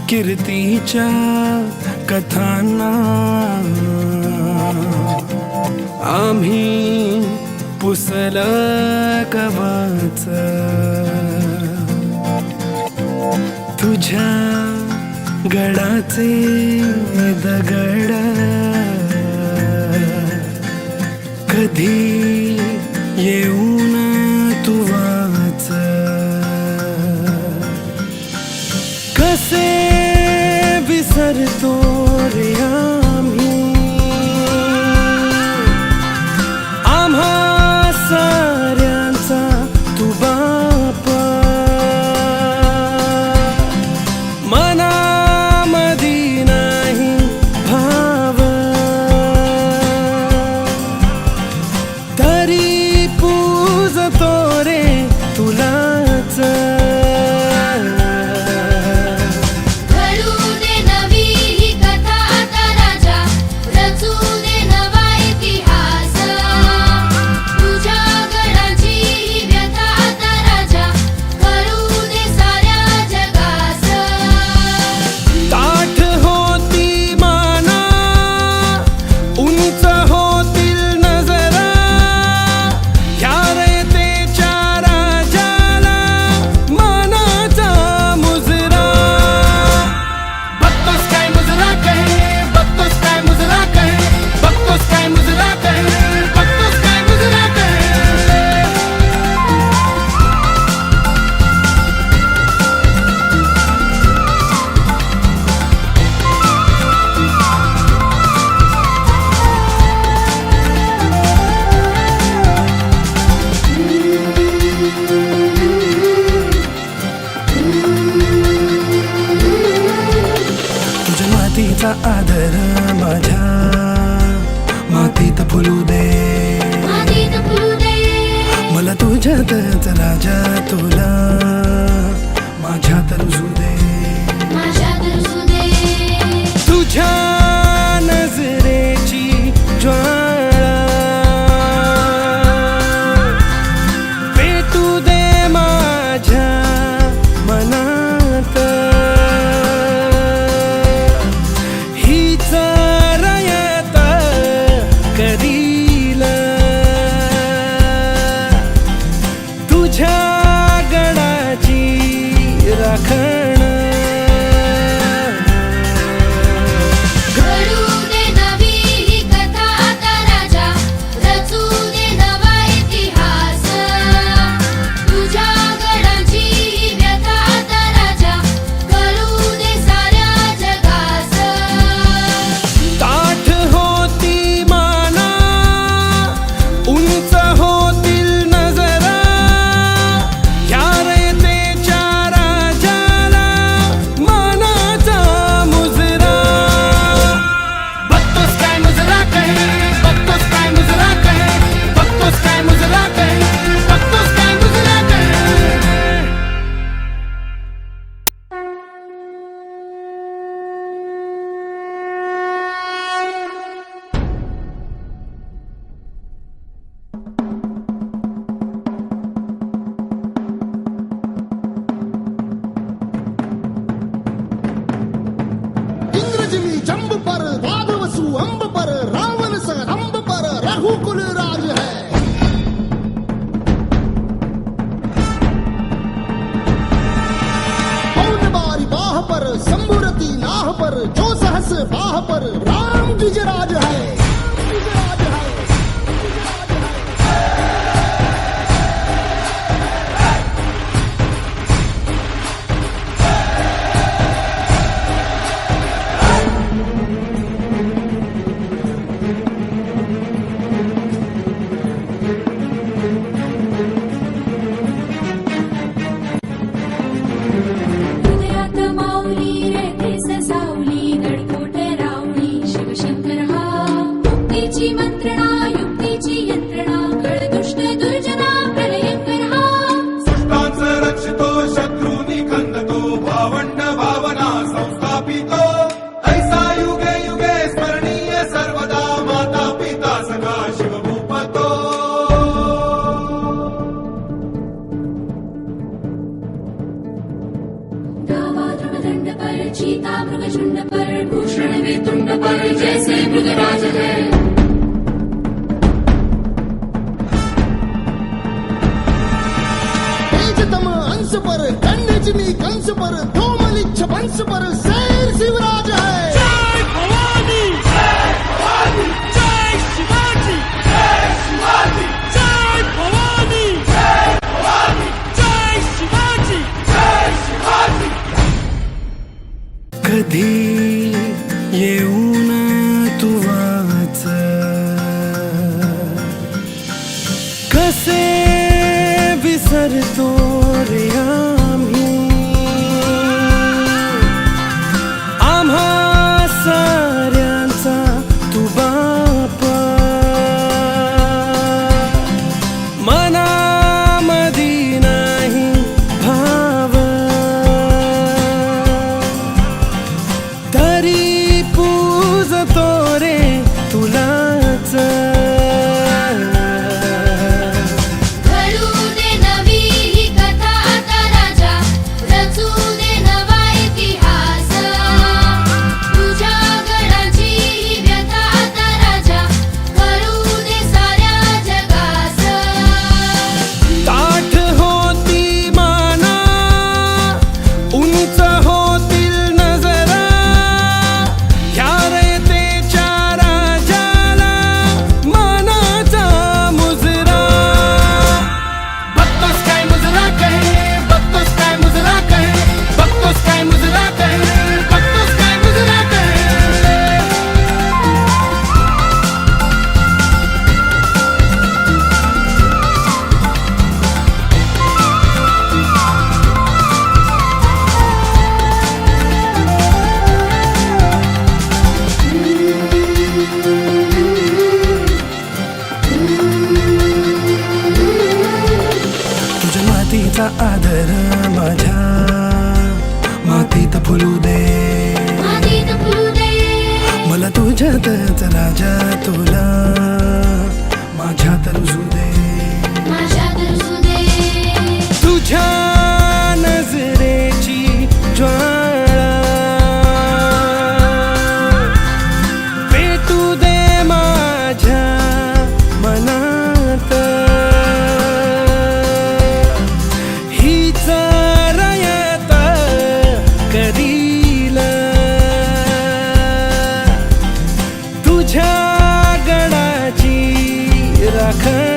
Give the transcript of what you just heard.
कीर्तीच्या कथांना आम्ही पुसल कवच तुझ्या गडाचे दगड कधी येऊन तू वाच कसे विसरतो रे आम्ही आम्हा साऱ्यांचा तू बाप मनामधी नाही भाव तरी पूजतो रे तुलाच मातीचा आदर माझ्या मातीत फुलू दे मला तुझ्यातच राजा तुला माझ्यात रुजू दे तुझ्या नजरेची ज्वाळा पेटू दे माझ्या मनात तुझ्या गडाची राखण जंब पर राघवसु अंब पर रावण स रंब पर रघुकुल राज है पौन बारी बाह पर शंभुरती नाह पर जो सहस बाह पर राम गिजराज है माऊली रे सावली गडकोट रावणी शिवशंकर हा करतो रे आम्ही, आम्हा साऱ्यांचा तू बापा, मनामधी नाही भाव, तरी पूजतो रे तुलाच. घडू दे नवी ही कथा आता राजा, रचू दे नवा इतिहास. तुझ्या गडाची ही व्यथा आता राजा, करू दे साऱ्या जगास. ताठ होती माना, उंच होतील नजरा, ह्या रयतेच्या राजाला मानाचा मुजरा. बघतोस काय मुजरा काय, बघतोस काय मुजरा काय, बघतोस काय मुजरा काय, बघतोस काय मुजरा काय. तुझ्या मातीचा आदर माझ्या मातीत फुलू दे, मातीत फुलू दे, मला तुझ्यातच राजा तुला माझ्यात रुजू दे. माझ्यात रुजू दे. तुझ्या नजरेची ज्वाळा पेटू दे माझ्या मनात, हीच रयत करील तुझ्या गडाची राखण.